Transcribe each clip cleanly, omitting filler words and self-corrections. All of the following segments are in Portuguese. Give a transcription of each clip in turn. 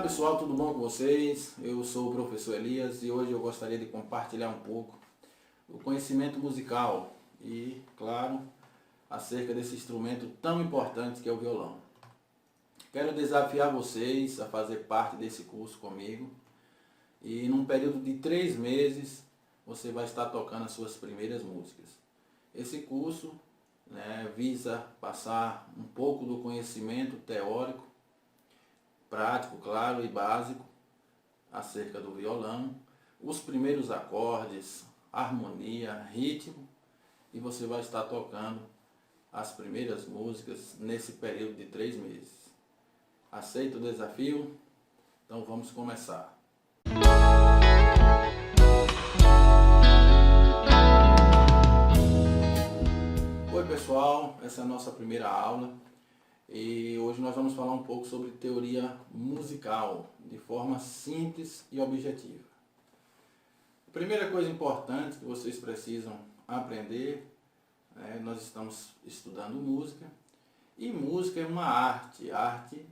Olá pessoal, tudo bom com vocês? Eu sou o professor Elias e hoje eu gostaria de compartilhar um pouco o conhecimento musical e, claro, acerca desse instrumento tão importante que é o violão. Quero desafiar vocês a fazer parte desse curso comigo e num período de 3 meses você vai estar tocando as suas primeiras músicas. Esse curso visa passar um pouco do conhecimento teórico, prático, claro, e básico acerca do violão, os primeiros acordes, harmonia, ritmo, e você vai estar tocando as primeiras músicas nesse período de 3 meses. Aceita o desafio? Então vamos começar. Oi pessoal, essa é a nossa primeira aula. E hoje nós vamos falar um pouco sobre teoria musical, de forma simples e objetiva. A primeira coisa importante que vocês precisam aprender, nós estamos estudando música, e música é uma arte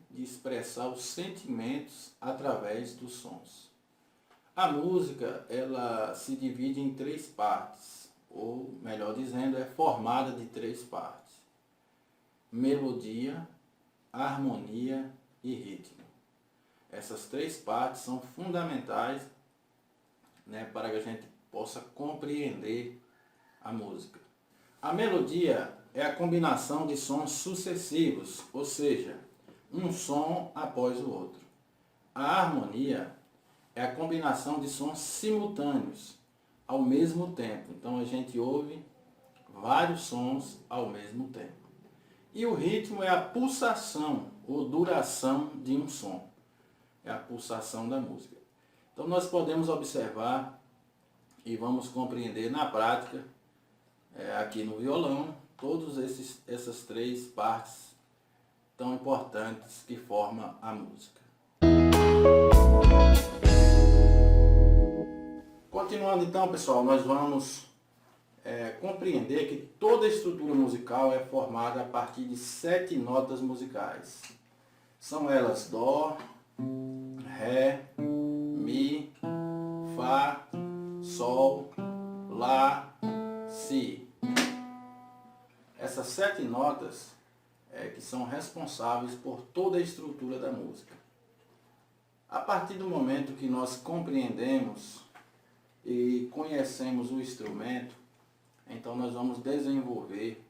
de expressar os sentimentos através dos sons. A música, ela se divide em 3 partes, ou melhor dizendo, é formada de 3 partes. Melodia, harmonia e ritmo. Essas 3 partes são fundamentais para que a gente possa compreender a música. A melodia é a combinação de sons sucessivos, ou seja, um som após o outro. A harmonia é a combinação de sons simultâneos, ao mesmo tempo. Então a gente ouve vários sons ao mesmo tempo. E o ritmo é a pulsação ou duração de um som. É a pulsação da música. Então nós podemos observar e vamos compreender na prática, aqui no violão, todas essas 3 partes tão importantes que formam a música. Continuando então, pessoal, nós vamos compreender que toda a estrutura musical é formada a partir de 7 notas musicais. São elas Dó, Ré, Mi, Fá, Sol, Lá, Si. Essas 7 notas que são responsáveis por toda a estrutura da música. A partir do momento que nós compreendemos e conhecemos o instrumento, então nós vamos desenvolver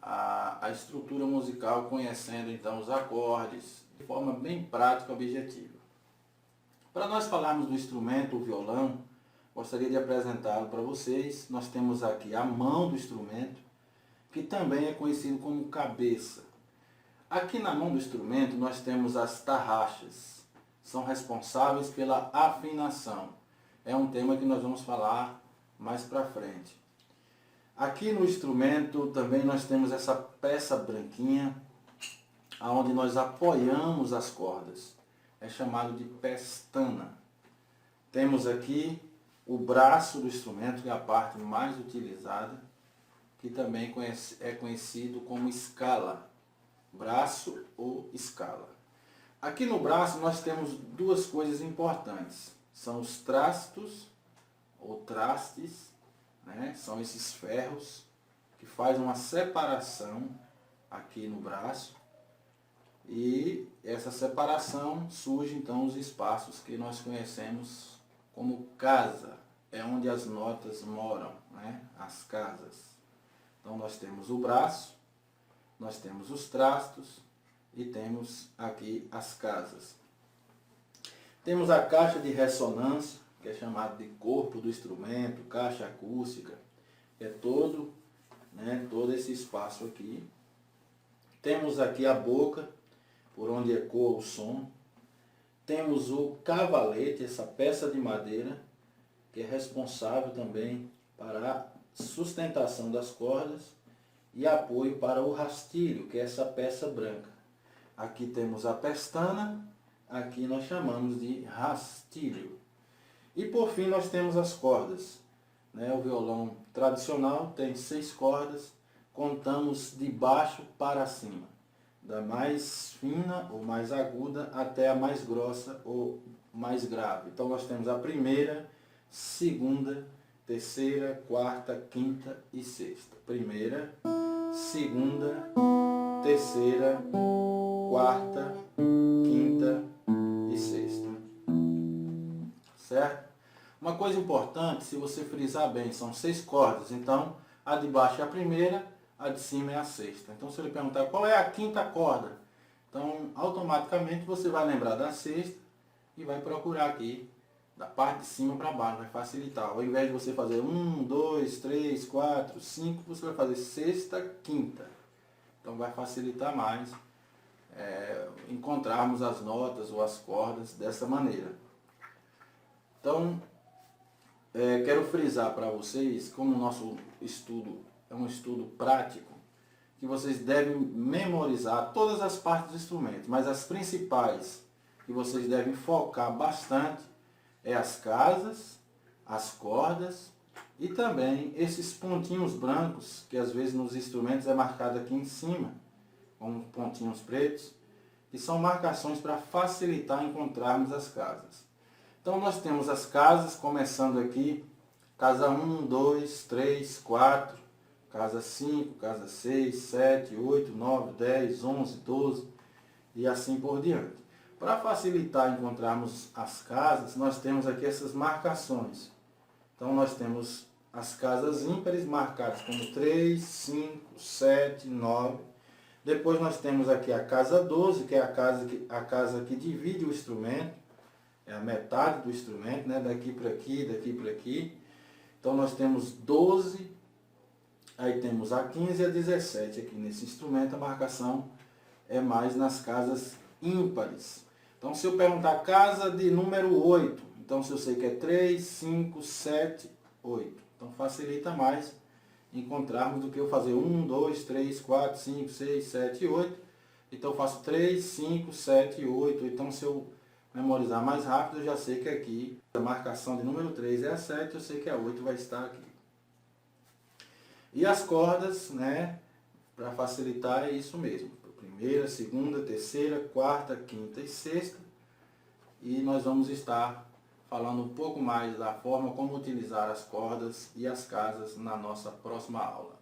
a estrutura musical conhecendo então os acordes de forma bem prática e objetiva. Para nós falarmos do instrumento, o violão, gostaria de apresentá-lo para vocês. Nós temos aqui a mão do instrumento, que também é conhecido como cabeça. Aqui na mão do instrumento nós temos as tarraxas, são responsáveis pela afinação. É um tema que nós vamos falar mais para frente. Aqui no instrumento também nós temos essa peça branquinha, onde nós apoiamos as cordas. É chamado de pestana. Temos aqui o braço do instrumento, que é a parte mais utilizada, que também é conhecido como escala. Braço ou escala. Aqui no braço nós temos 2 coisas importantes. São os trastos ou trastes. São esses ferros que fazem uma separação aqui no braço, e essa separação surge então os espaços que nós conhecemos como casa, é onde as notas moram, as casas. Então nós temos o braço, nós temos os trastos e temos aqui as casas. Temos a caixa de ressonância, que é chamado de corpo do instrumento, caixa acústica, é todo esse espaço aqui. Temos aqui a boca, por onde ecoa o som. Temos o cavalete, essa peça de madeira, que é responsável também para a sustentação das cordas, e apoio para o rastilho, que é essa peça branca. Aqui temos a pestana, aqui nós chamamos de rastilho. E por fim nós temos as cordas. O violão tradicional tem 6 cordas, contamos de baixo para cima. da mais fina ou mais aguda até a mais grossa ou mais grave. Então nós temos a primeira, segunda, terceira, quarta, quinta e sexta. Primeira, segunda, terceira, quarta, quinta e sexta. Certo? Uma coisa importante, se você frisar bem, são 6 cordas. Então, a de baixo é a primeira, a de cima é a sexta. Então, se ele perguntar qual é a quinta corda, então, automaticamente você vai lembrar da sexta e vai procurar aqui, da parte de cima para baixo, vai facilitar. Ao invés de você fazer 1, 2, 3, 4, 5, você vai fazer sexta, quinta. Então, vai facilitar mais encontrarmos as notas ou as cordas dessa maneira. Então, quero frisar para vocês, como o nosso estudo é um estudo prático, que vocês devem memorizar todas as partes do instrumento, mas as principais que vocês devem focar bastante é as casas, as cordas e também esses pontinhos brancos, que às vezes nos instrumentos é marcado aqui em cima, com pontinhos pretos, que são marcações para facilitar encontrarmos as casas. Então nós temos as casas, começando aqui, casa 1, 2, 3, 4, casa 5, casa 6, 7, 8, 9, 10, 11, 12 e assim por diante. Para facilitar encontrarmos as casas, nós temos aqui essas marcações. Então nós temos as casas ímpares marcadas como 3, 5, 7, 9. Depois nós temos aqui a casa 12, que é a casa que divide o instrumento. É a metade do instrumento, né? Daqui para aqui, daqui para aqui. Então nós temos 12, aí temos a 15 e a 17 aqui nesse instrumento. A marcação é mais nas casas ímpares. Então se eu perguntar casa de número 8, então se eu sei que é 3, 5, 7, 8. Então facilita mais encontrarmos do que eu fazer 1, 2, 3, 4, 5, 6, 7 e 8. Então eu faço 3, 5, 7 e 8. Então se eu memorizar mais rápido, eu já sei que aqui a marcação de número 3 é a 7, eu sei que a 8 vai estar aqui. E as cordas, né, para facilitar é isso mesmo. Primeira, segunda, terceira, quarta, quinta e sexta. E nós vamos estar falando um pouco mais da forma como utilizar as cordas e as casas na nossa próxima aula.